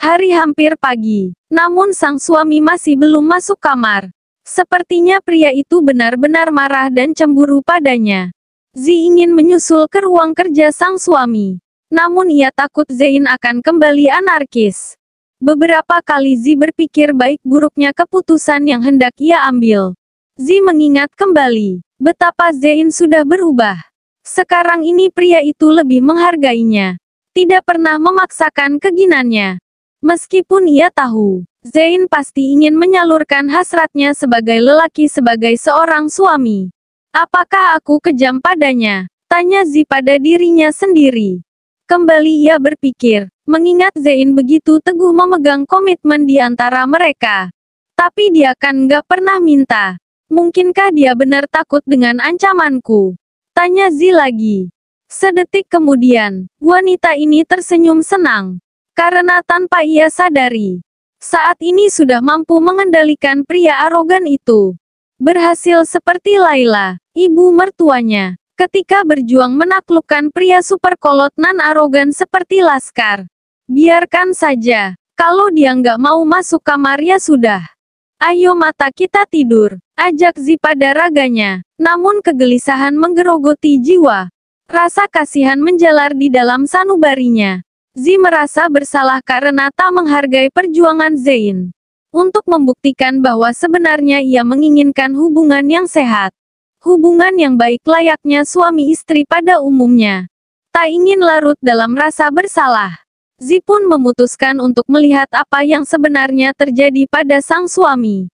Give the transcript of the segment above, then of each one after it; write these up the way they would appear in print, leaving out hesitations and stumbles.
Hari hampir pagi, namun sang suami masih belum masuk kamar. Sepertinya pria itu benar-benar marah dan cemburu padanya. Zi ingin menyusul ke ruang kerja sang suami. Namun ia takut Zein akan kembali anarkis. Beberapa kali Zi berpikir baik buruknya keputusan yang hendak ia ambil. Zi mengingat kembali betapa Zein sudah berubah. Sekarang ini pria itu lebih menghargainya. Tidak pernah memaksakan keinginannya. Meskipun ia tahu, Zein pasti ingin menyalurkan hasratnya sebagai lelaki sebagai seorang suami. Apakah aku kejam padanya? Tanya Zi pada dirinya sendiri. Kembali ia berpikir, mengingat Zein begitu teguh memegang komitmen di antara mereka. Tapi dia kan nggak pernah minta. Mungkinkah dia benar takut dengan ancamanku? Tanya Zi lagi. Sedetik kemudian, wanita ini tersenyum senang. Karena tanpa ia sadari, saat ini sudah mampu mengendalikan pria arogan itu. Berhasil seperti Laila, ibu mertuanya, ketika berjuang menaklukkan pria superkolot nan arogan seperti Laskar. Biarkan saja, kalau dia nggak mau masuk kamar ya sudah. Ayo mata kita tidur, ajak Zi pada raganya. Namun kegelisahan menggerogoti jiwa. Rasa kasihan menjalar di dalam sanubarinya. Zi merasa bersalah karena tak menghargai perjuangan Zein. Untuk membuktikan bahwa sebenarnya ia menginginkan hubungan yang sehat. Hubungan yang baik layaknya suami istri pada umumnya. Tak ingin larut dalam rasa bersalah. Zi pun memutuskan untuk melihat apa yang sebenarnya terjadi pada sang suami.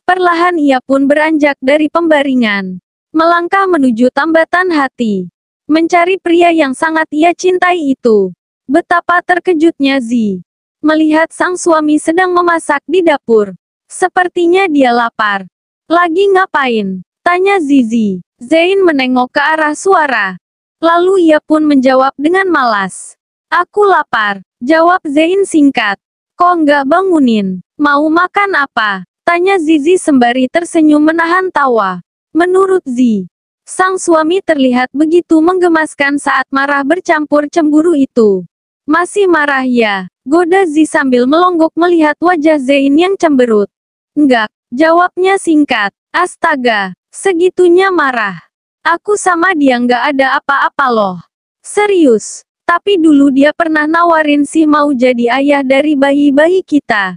Perlahan ia pun beranjak dari pembaringan. Melangkah menuju tambatan hati. Mencari pria yang sangat ia cintai itu. Betapa terkejutnya Zi melihat sang suami sedang memasak di dapur. Sepertinya dia lapar. Lagi ngapain? Tanya Zizi. Zein menengok ke arah suara. Lalu ia pun menjawab dengan malas. Aku lapar, jawab Zein singkat. Kok nggak bangunin? Mau makan apa? Tanya Zizi sembari tersenyum menahan tawa. Menurut Zi, sang suami terlihat begitu menggemaskan saat marah bercampur cemburu itu. Masih marah ya? Goda Zi sambil melonggok melihat wajah Zein yang cemberut. Enggak, jawabnya singkat. Astaga, segitunya marah. Aku sama dia nggak ada apa-apa loh. Serius, tapi dulu dia pernah nawarin sih mau jadi ayah dari bayi-bayi kita.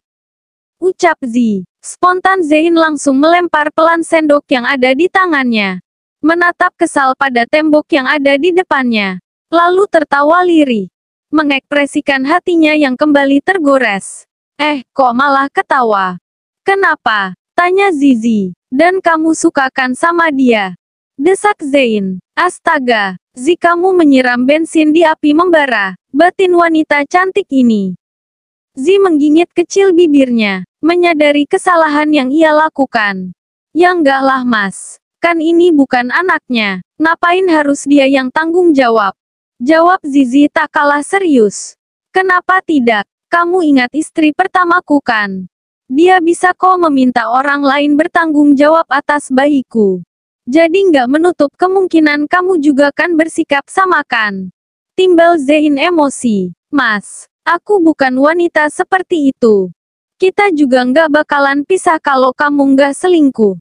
Ucap Zi. Spontan Zein langsung melempar pelan sendok yang ada di tangannya. Menatap kesal pada tembok yang ada di depannya. Lalu tertawa lirih. Mengekspresikan hatinya yang kembali tergores. Kok malah ketawa? Kenapa? Tanya Zizi. Dan kamu sukakan sama dia? Desak Zein. Astaga, Zi kamu menyiram bensin di api membara, batin wanita cantik ini. Zi menggigit kecil bibirnya, menyadari kesalahan yang ia lakukan. Ya enggak lah mas, kan ini bukan anaknya, ngapain harus dia yang tanggung jawab? Jawab Zizi tak kalah serius. Kenapa tidak? Kamu ingat istri pertamaku kan? Dia bisa kok meminta orang lain bertanggung jawab atas bayiku. Jadi nggak menutup kemungkinan kamu juga kan bersikap sama kan? Timbal Zein emosi. Mas, aku bukan wanita seperti itu. Kita juga nggak bakalan pisah kalau kamu nggak selingkuh.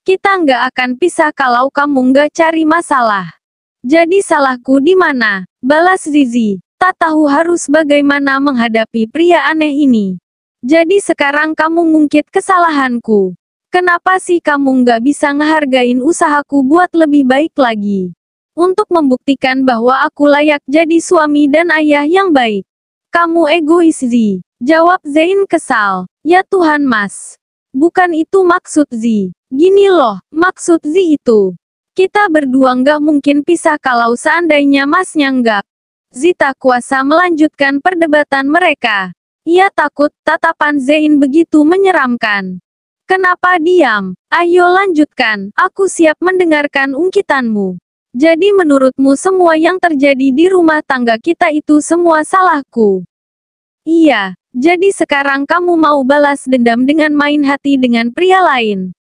Kita nggak akan pisah kalau kamu nggak cari masalah. Jadi salahku di mana? Balas Zizi. Tak tahu harus bagaimana menghadapi pria aneh ini. Jadi sekarang kamu ngungkit kesalahanku. Kenapa sih kamu nggak bisa ngehargain usahaku buat lebih baik lagi? Untuk membuktikan bahwa aku layak jadi suami dan ayah yang baik. Kamu egois Zi. Jawab Zein kesal. Ya Tuhan mas. Bukan itu maksud Zi. Gini loh, maksud Zi itu. Kita berdua nggak mungkin pisah kalau seandainya masnya nggak. Zi tak kuasa melanjutkan perdebatan mereka. Ia takut tatapan Zein begitu menyeramkan. Kenapa diam? Ayo lanjutkan, aku siap mendengarkan ungkitanmu. Jadi menurutmu semua yang terjadi di rumah tangga kita itu semua salahku? Iya, jadi sekarang kamu mau balas dendam dengan main hati dengan pria lain?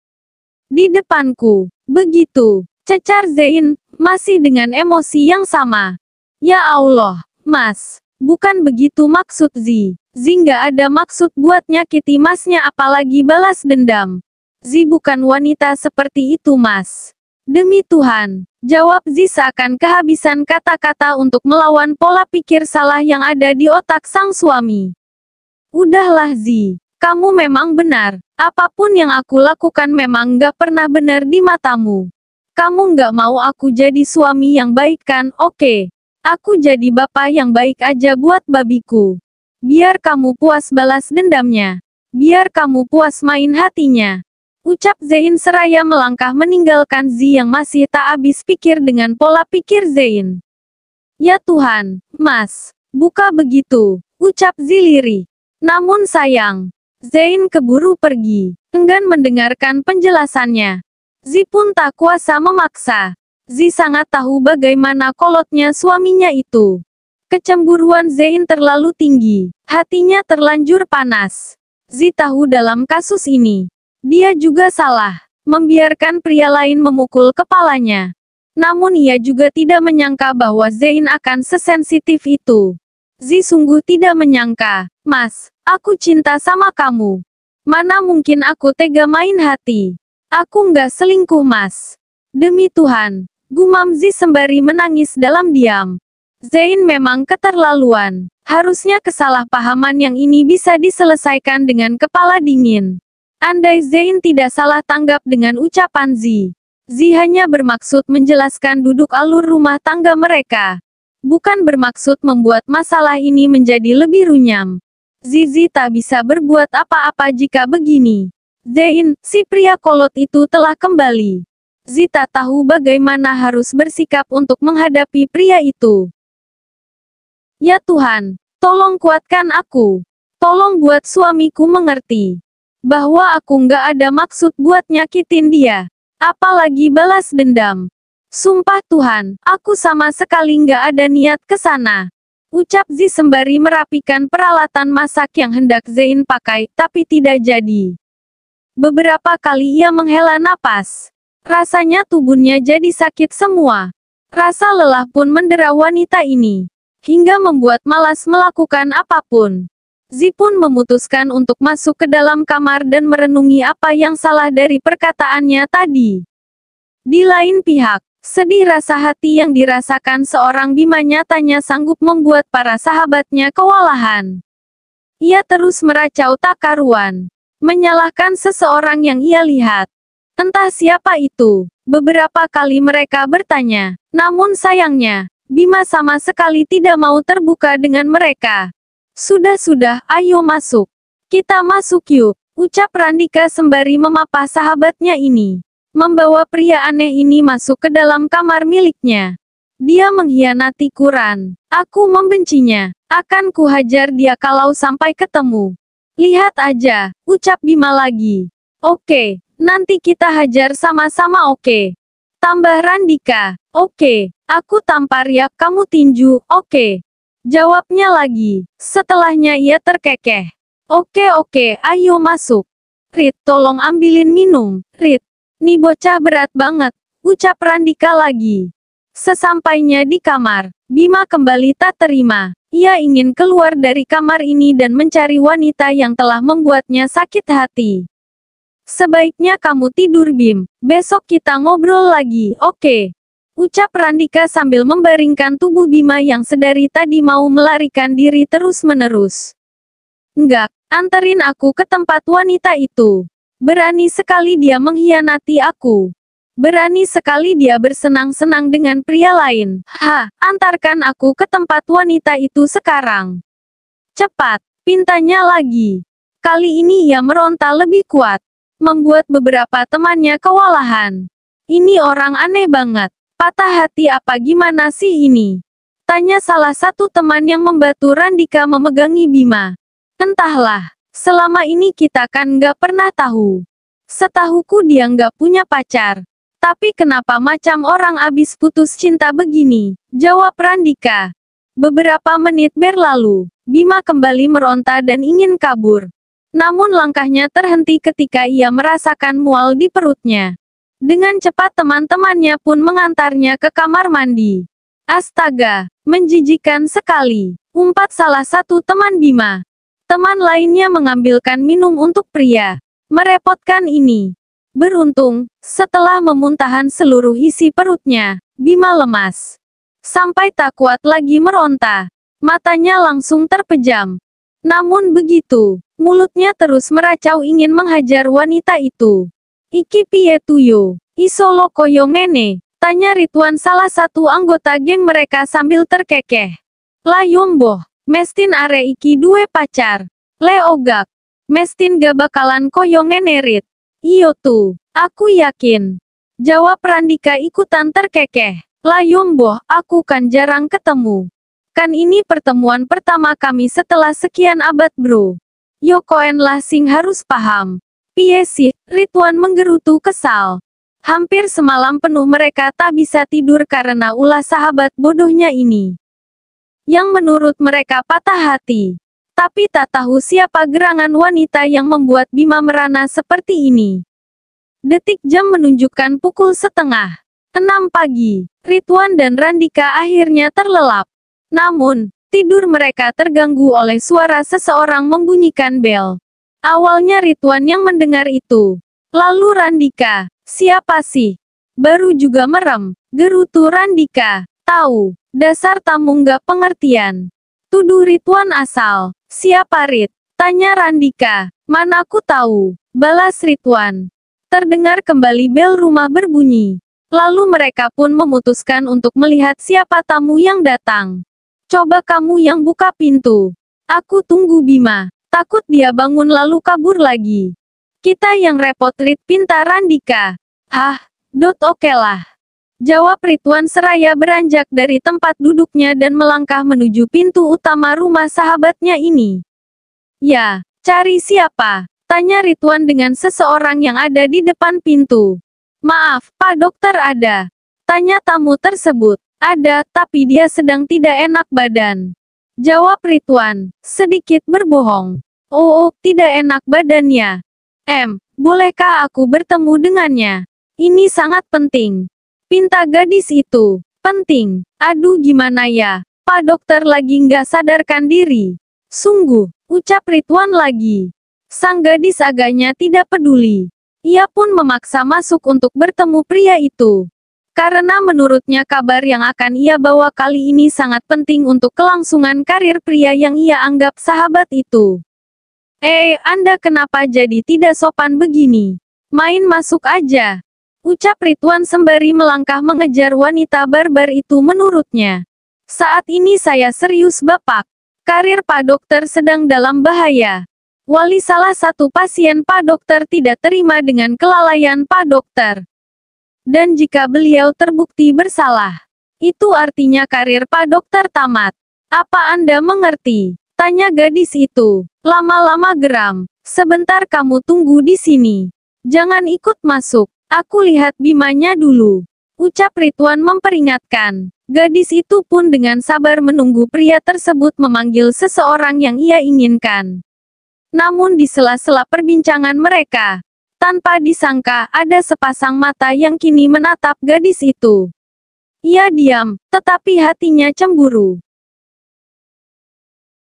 Di depanku, begitu. Cecar Zein, masih dengan emosi yang sama. Ya Allah, mas, Bukan begitu maksud Zi. Zi nggak ada maksud buat nyakiti masnya apalagi balas dendam. Zi bukan wanita seperti itu mas. Demi Tuhan, jawab Zi seakan kehabisan kata-kata untuk melawan pola pikir salah yang ada di otak sang suami. Udahlah Zi, kamu memang benar. Apapun yang aku lakukan memang nggak pernah benar di matamu. Kamu nggak mau aku jadi suami yang baik kan? Oke. Aku jadi bapak yang baik aja buat babiku. Biar kamu puas balas dendamnya. Biar kamu puas main hatinya. Ucap Zein seraya melangkah meninggalkan Zi yang masih tak habis pikir dengan pola pikir Zein. Ya Tuhan, Mas, buka begitu, ucap Zi lirih. Namun sayang, Zein keburu pergi, enggan mendengarkan penjelasannya. Zi pun tak kuasa memaksa. Zi sangat tahu bagaimana kolotnya suaminya itu. Kecemburuan Zein terlalu tinggi, hatinya terlanjur panas. Zi tahu dalam kasus ini, dia juga salah, membiarkan pria lain memukul kepalanya. Namun ia juga tidak menyangka bahwa Zein akan sesensitif itu. Zi sungguh tidak menyangka, Mas, aku cinta sama kamu. Mana mungkin aku tega main hati. Aku nggak selingkuh Mas. Demi Tuhan. Gumam Zi sembari menangis dalam diam. Zein memang keterlaluan. Harusnya kesalahpahaman yang ini bisa diselesaikan dengan kepala dingin. Andai Zein tidak salah tanggap dengan ucapan Zi. Zi hanya bermaksud menjelaskan duduk alur rumah tangga mereka. Bukan bermaksud membuat masalah ini menjadi lebih runyam. Zi tak bisa berbuat apa-apa jika begini. Zein, si pria kolot itu telah kembali. Zi tak tahu bagaimana harus bersikap untuk menghadapi pria itu. Ya Tuhan, tolong kuatkan aku. Tolong buat suamiku mengerti. Bahwa aku nggak ada maksud buat nyakitin dia. Apalagi balas dendam. Sumpah Tuhan, aku sama sekali nggak ada niat ke sana. Ucap Zi sembari merapikan peralatan masak yang hendak Zein pakai, tapi tidak jadi. Beberapa kali ia menghela napas. Rasanya tubuhnya jadi sakit semua. Rasa lelah pun mendera wanita ini. Hingga membuat malas melakukan apapun. Zi pun memutuskan untuk masuk ke dalam kamar dan merenungi apa yang salah dari perkataannya tadi. Di lain pihak, sedih rasa hati yang dirasakan seorang Bima nyatanya sanggup membuat para sahabatnya kewalahan. Ia terus meracau tak karuan. Menyalahkan seseorang yang ia lihat. Entah siapa itu. Beberapa kali mereka bertanya. Namun sayangnya, Bima sama sekali tidak mau terbuka dengan mereka. Sudah, ayo masuk. Kita masuk yuk, ucap Randika sembari memapah sahabatnya ini. Membawa pria aneh ini masuk ke dalam kamar miliknya. Dia mengkhianati Quran. Aku membencinya. Akan kuhajar dia kalau sampai ketemu. Lihat aja, ucap Bima lagi. Oke. Nanti kita hajar sama-sama oke. Tambah Randika. Oke. Aku tampar ya, kamu tinju, oke. Jawabnya lagi. Setelahnya ia terkekeh. Oke, ayo masuk. Rit, tolong ambilin minum. Rit, nih bocah berat banget. Ucap Randika lagi. Sesampainya di kamar, Bima kembali tak terima. Ia ingin keluar dari kamar ini dan mencari wanita yang telah membuatnya sakit hati. Sebaiknya kamu tidur Bim, besok kita ngobrol lagi, oke? Ucap Randika sambil membaringkan tubuh Bima yang sedari tadi mau melarikan diri terus-menerus. Enggak, anterin aku ke tempat wanita itu. Berani sekali dia mengkhianati aku. Berani sekali dia bersenang-senang dengan pria lain. Antarkan aku ke tempat wanita itu sekarang. Cepat, pintanya lagi. Kali ini ia meronta lebih kuat. Membuat beberapa temannya kewalahan. Ini orang aneh banget. Patah hati apa gimana sih ini? Tanya salah satu teman yang membantu Randika memegangi Bima. Entahlah, selama ini kita kan nggak pernah tahu. Setahuku dia nggak punya pacar. Tapi kenapa macam orang abis putus cinta begini? Jawab Randika. Beberapa menit berlalu, Bima kembali meronta dan ingin kabur. Namun langkahnya terhenti ketika ia merasakan mual di perutnya. Dengan cepat teman-temannya pun mengantarnya ke kamar mandi. Astaga, menjijikan sekali, Umpat salah satu teman Bima. Teman lainnya mengambilkan minum untuk pria. Merepotkan ini. Beruntung, setelah memuntahkan seluruh isi perutnya, Bima lemas. Sampai tak kuat lagi meronta. Matanya langsung terpejam. Namun begitu, mulutnya terus meracau ingin menghajar wanita itu. Iki piye tuyo? Isolo koyo ngene? Tanya Ridwan salah satu anggota geng mereka sambil terkekeh. Layomboh, mestin are iki duwe pacar. Le ogak. Mestin gak bakalan koyo ngene Rit. Iyo tuh, aku yakin. Jawab Randika ikutan terkekeh. Layomboh, aku kan jarang ketemu. Kan ini pertemuan pertama kami setelah sekian abad bro. Yokoen lah sing harus paham. Piye sih, Ridwan menggerutu kesal. Hampir semalam penuh mereka tak bisa tidur karena ulah sahabat bodohnya ini. Yang menurut mereka patah hati. Tapi tak tahu siapa gerangan wanita yang membuat Bima merana seperti ini. Detik jam menunjukkan pukul 5:30 pagi. Ridwan dan Randika akhirnya terlelap. Namun, tidur mereka terganggu oleh suara seseorang membunyikan bel. Awalnya Ridwan yang mendengar itu. Lalu Randika, siapa sih? Baru juga merem, gerutu Randika. Tahu, dasar tamu nggak pengertian. Tuduh Ridwan asal. Siapa Rit? Tanya Randika. Mana aku tahu, balas Ridwan. Terdengar kembali bel rumah berbunyi. Lalu mereka pun memutuskan untuk melihat siapa tamu yang datang. Coba kamu yang buka pintu. Aku tunggu Bima. Takut dia bangun lalu kabur lagi. Kita yang repot Rit, pinta Randika. Hah, oke lah. Jawab Ridwan seraya beranjak dari tempat duduknya dan melangkah menuju pintu utama rumah sahabatnya ini. Ya, cari siapa? Tanya Ridwan dengan seseorang yang ada di depan pintu. Maaf, Pak Dokter ada. Tanya tamu tersebut. Ada, tapi dia sedang tidak enak badan. Jawab Ridwan, sedikit berbohong. Oh, tidak enak badannya. Bolehkah aku bertemu dengannya? Ini sangat penting. Pinta gadis itu. Penting. Aduh gimana ya, Pak Dokter lagi nggak sadarkan diri. Sungguh, ucap Ridwan lagi. Sang gadis agaknya tidak peduli. Ia pun memaksa masuk untuk bertemu pria itu. Karena menurutnya kabar yang akan ia bawa kali ini sangat penting untuk kelangsungan karir pria yang ia anggap sahabat itu. Anda kenapa jadi tidak sopan begini? Main masuk aja. Ucap Ridwan sembari melangkah mengejar wanita barbar itu menurutnya. Saat ini saya serius Bapak. Karir Pak Dokter sedang dalam bahaya. Wali salah satu pasien Pak Dokter tidak terima dengan kelalaian Pak Dokter. Dan jika beliau terbukti bersalah, itu artinya karir Pak Dokter tamat. Apa Anda mengerti? Tanya gadis itu. Lama-lama geram. Sebentar kamu tunggu di sini. Jangan ikut masuk. Aku lihat Bimanya dulu. Ucap Ridwan memperingatkan. Gadis itu pun dengan sabar menunggu pria tersebut memanggil seseorang yang ia inginkan. Namun di sela-sela perbincangan mereka, tanpa disangka ada sepasang mata yang kini menatap gadis itu. Ia diam, tetapi hatinya cemburu.